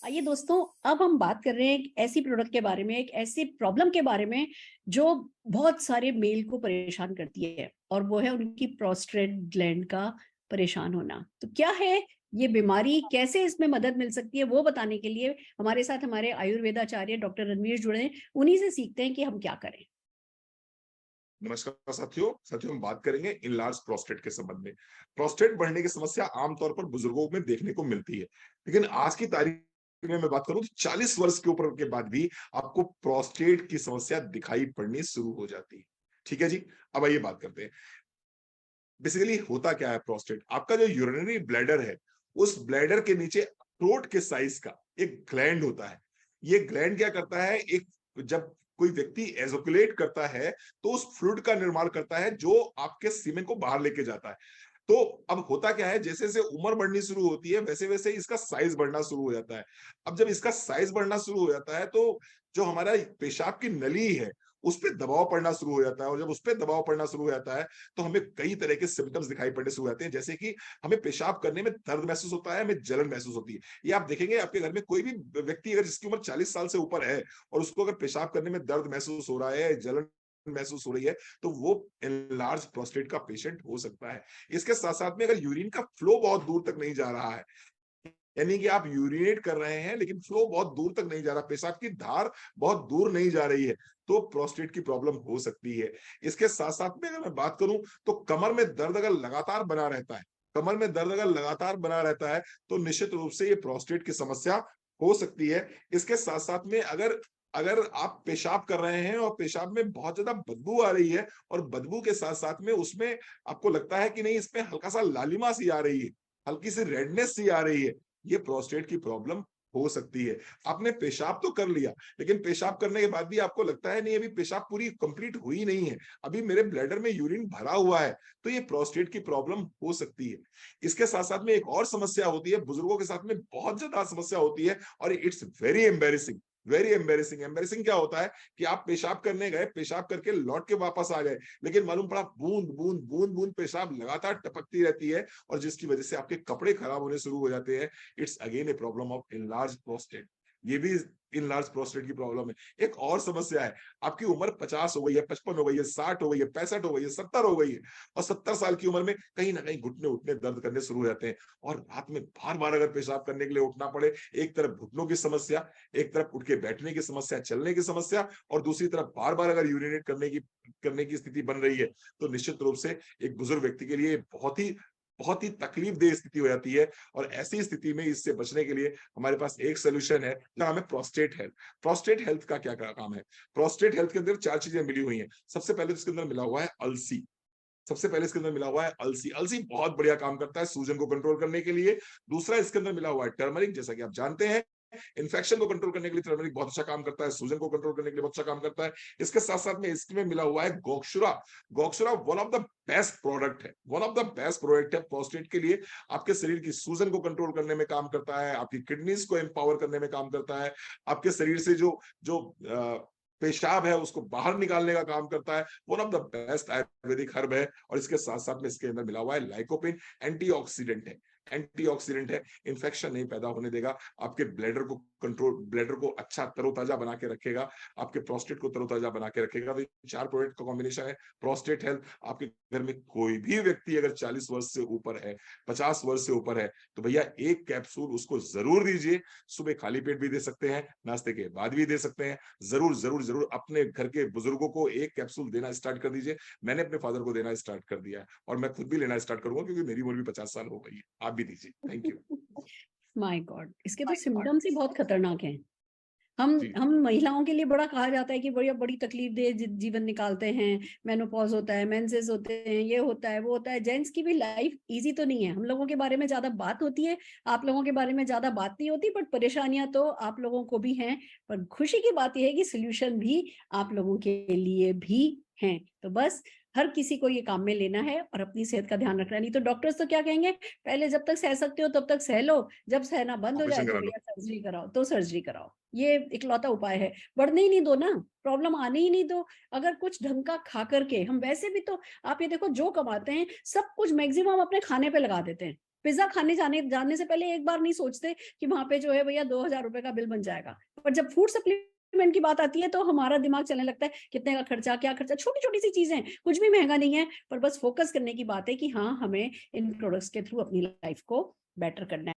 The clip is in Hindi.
आइए दोस्तों, अब हम बात कर रहे हैं एक ऐसी प्रोडक्ट के बारे में, एक ऐसी प्रॉब्लम के बारे में जो बहुत सारे मेल को परेशान करती है, और वो है उनकी प्रोस्टेट ग्लैंड का परेशान होना। तो क्या है ये बीमारी, कैसे इसमें मदद मिल सकती है, वो बताने के लिए हमारे साथ हमारे आयुर्वेदाचार्य डॉक्टर रणवीर जुड़े हैं। उन्हीं से सीखते हैं कि हम क्या करें। नमस्कार साथियों हम बात करेंगे इनलार्ज प्रोस्टेट के संबंध में। प्रोस्टेट बढ़ने की समस्या आमतौर पर बुजुर्गों में देखने को मिलती है, लेकिन आज की तारीख में मैं बात करूं तो 40 वर्ष के ऊपर के बाद भी आपको प्रोस्टेट की समस्या दिखाई पड़नी शुरू हो जाती है। ठीक है जी। अब आइए बात करते हैं। बेसिकली होता क्या है प्रोस्टेट, आपका जो यूरिनरी ब्लैडर है, उस ब्लैडर के नीचे अखरोट के साइज का एक ग्लैंड होता है। ये ग्लैंड क्या करता है, एक जब कोई व्यक्ति एजोकुलेट करता है तो उस फ्लूइड का निर्माण करता है जो आपके सीमेन को बाहर लेके जाता है। तो अब होता क्या है, जैसे जैसे उम्र बढ़नी शुरू होती है वैसे वैसे इसका साइज बढ़ना शुरू हो जाता है। अब जब इसका साइज बढ़ना शुरू हो जाता है तो जो हमारा पेशाब की नली है उस पे दबाव पड़ना शुरू हो जाता है, और जब उस पे दबाव पड़ना शुरू हो जाता है तो हमें कई तरह के सिम्टम्स दिखाई पड़ने शुरू हो जाते हैं, जैसे कि हमें पेशाब करने में दर्द महसूस होता है, हमें जलन महसूस होती है। ये आप देखेंगे आपके घर में कोई भी व्यक्ति अगर जिसकी उम्र 40 साल से ऊपर है और उसको अगर पेशाब करने में दर्द महसूस हो रहा है, जलन महसूस हो रही है, तो वो एनलार्ज प्रोस्टेट का पेशेंट हो सकता है। इसके साथ साथ में अगर यूरिन का फ्लो बहुत दूर तक नहीं जा रहा है, यानी कि आप यूरिनेट कर रहे हैं लेकिन फ्लो बहुत दूर तक नहीं जा रहा, पेशाब की धार बहुत दूर नहीं जा रही है, तो प्रोस्टेट की प्रॉब्लम हो सकती है। इसके साथ साथ में अगर मैं बात करूं तो कमर में दर्द अगर लगातार बना रहता है, कमर में दर्द अगर लगातार बना रहता है तो निश्चित रूप से ये प्रोस्टेट की समस्या हो सकती है। इसके साथ साथ में अगर अगर आप पेशाब कर रहे हैं और पेशाब में बहुत ज्यादा बदबू आ रही है, और बदबू के साथ साथ में उसमें आपको लगता है कि नहीं इसमें हल्का सा लालिमा सी आ रही है, हल्की सी रेडनेस सी आ रही है, ये प्रोस्टेट की प्रॉब्लम हो सकती है। आपने पेशाब तो कर लिया, लेकिन पेशाब करने के बाद भी आपको लगता है नहीं अभी पेशाब पूरी कंप्लीट हुई नहीं है, अभी मेरे ब्लैडर में यूरिन भरा हुआ है, तो ये प्रोस्टेट की प्रॉब्लम हो सकती है। इसके साथ साथ में एक और समस्या होती है, बुजुर्गों के साथ में बहुत ज्यादा समस्या होती है, और it's very embarrassing. Very embarrassing. Embarrassing क्या होता है कि आप पेशाब करने गए, पेशाब करके लौट के वापस आ गए, लेकिन मालूम पड़ा बूंद बूंद बूंद बूंद पेशाब लगातार टपकती रहती है, और जिसकी वजह से आपके कपड़े खराब होने शुरू हो जाते हैं। It's again a problem of enlarge prostate. ये भी इनलार्ज प्रोस्टेट की प्रॉब्लम है। एक और समस्या है, आपकी उम्र 50 हो गई है, 55 हो गई है, 60 हो गई है, 65 हो गई है, 70 हो गई है, और 70 साल की उम्र में कहीं ना कहीं घुटने उठने दर्द करने शुरू हो जाते हैं, और रात में बार बार अगर पेशाब करने के लिए उठना पड़े, एक तरफ घुटनों की समस्या, एक तरफ उठ के बैठने की समस्या, चलने की समस्या, और दूसरी तरफ बार बार अगर यूरिनेट करने की स्थिति बन रही है, तो निश्चित रूप से एक बुजुर्ग व्यक्ति के लिए बहुत ही तकलीफदेह स्थिति हो जाती है। और ऐसी स्थिति में इससे बचने के लिए हमारे पास एक सोल्यूशन है, नाम है प्रोस्टेट हेल्थ। प्रोस्टेट हेल्थ का क्या काम है? प्रोस्टेट हेल्थ के अंदर चार चीजें मिली हुई हैं। सबसे पहले इसके अंदर मिला हुआ है अलसी। सबसे पहले इसके अंदर मिला हुआ है अलसी। अलसी बहुत बढ़िया काम करता है सूजन को कंट्रोल करने के लिए। दूसरा इसके अंदर मिला हुआ है टर्मरिक, जैसा कि आप जानते हैं इन्फेक्शन को कंट्रोल करने के लिए टर्मरिक बहुत अच्छा काम करता है, सूजन को कंट्रोल करने के लिए बहुत अच्छा काम करता है। इसके साथ साथ में इसमें मिला हुआ है गोक्षुरा। गोक्षुरा one of the best product है, one of the best product है प्रोस्टेट के लिए। आपके शरीर की सूजन को कंट्रोल करने में काम करता है, आपकी किडनीज को एम्पावर करने में काम करता है, आपके शरीर से जो जो पेशाब है उसको बाहर निकालने का काम करता है। One of the best Ayurvedic herb है। और इसके साथ साथ में इसके अंदर मिला हुआ है लाइकोपिन। एंटीऑक्सीडेंट है, एंटीऑक्सीडेंट है, इन्फेक्शन नहीं पैदा होने देगा, आपके ब्लैडर को अच्छा तरोताजा बना के रखेगा, आपके प्रोस्टेट को तरोताजा बना के रखेगा। तो चार प्रोडक्ट का कॉम्बिनेशन है प्रोस्टेट हेल्थ। आपके घर में कोई भी व्यक्ति अगर 40 वर्ष से ऊपर है, 50 वर्ष से ऊपर है, तो भैया एक कैप्सूल उसको जरूर दीजिए। सुबह खाली पेट भी दे सकते हैं, नाश्ते के बाद भी दे सकते हैं। जरूर जरूर जरूर अपने घर के बुजुर्गों को एक कैप्सूल देना स्टार्ट कर दीजिए। मैंने अपने फादर को देना स्टार्ट कर दिया है, और मैं खुद भी लेना स्टार्ट करूंगा, क्योंकि मेरी उम्र भी 50 साल हो गई है। आप भी दीजिए। Thank you. माय गॉड, इसके तो सिम्टम्स ही बहुत खतरनाक हैं। हम जी। हम महिलाओं के लिए बड़ा कहा जाता है कि बड़ी बड़ी तकलीफ दे जीवन निकालते हैं, मेनोपॉज होता है, मेंसेस होते हैं, ये होता है, वो होता है। जेंट्स की भी लाइफ इजी तो नहीं है। हम लोगों के बारे में ज्यादा बात होती है, आप लोगों के बारे में ज्यादा बात नहीं होती, बट परेशानियां तो आप लोगों को भी हैं। पर खुशी की बात यह है कि सोल्यूशन भी आप लोगों के लिए भी हैं। तो बस हर किसी को ये काम में लेना है और अपनी सेहत का ध्यान रखना है। नहीं तो डॉक्टर्स तो क्या कहेंगे, पहले जब तक सह सकते हो तब तक सह लो, जब सहना बंद हो जाए ऑपरेशन तो करा लो। भैया सर्जरी कराओ, तो सर्जरी कराओ। ये इकलौता उपाय है। बढ़ने ही नहीं दो ना, प्रॉब्लम आने ही नहीं दो। अगर कुछ ढंग का खा करके, हम वैसे भी तो, आप ये देखो जो कमाते हैं सब कुछ मैक्सिमम अपने खाने पे लगा देते हैं। पिज्जा खाने जाने से पहले एक बार नहीं सोचते कि वहां पे जो है भैया 2,000 रुपए का बिल बन जाएगा। पर जब फूड सप्लीमेंट की बात आती है तो हमारा दिमाग चलने लगता है कितने का खर्चा, क्या खर्चा, छोटी छोटी सी चीजें, कुछ भी महंगा नहीं है, पर बस फोकस करने की बात है कि हाँ, हमें इन प्रोडक्ट्स के थ्रू अपनी लाइफ को बेटर करना है।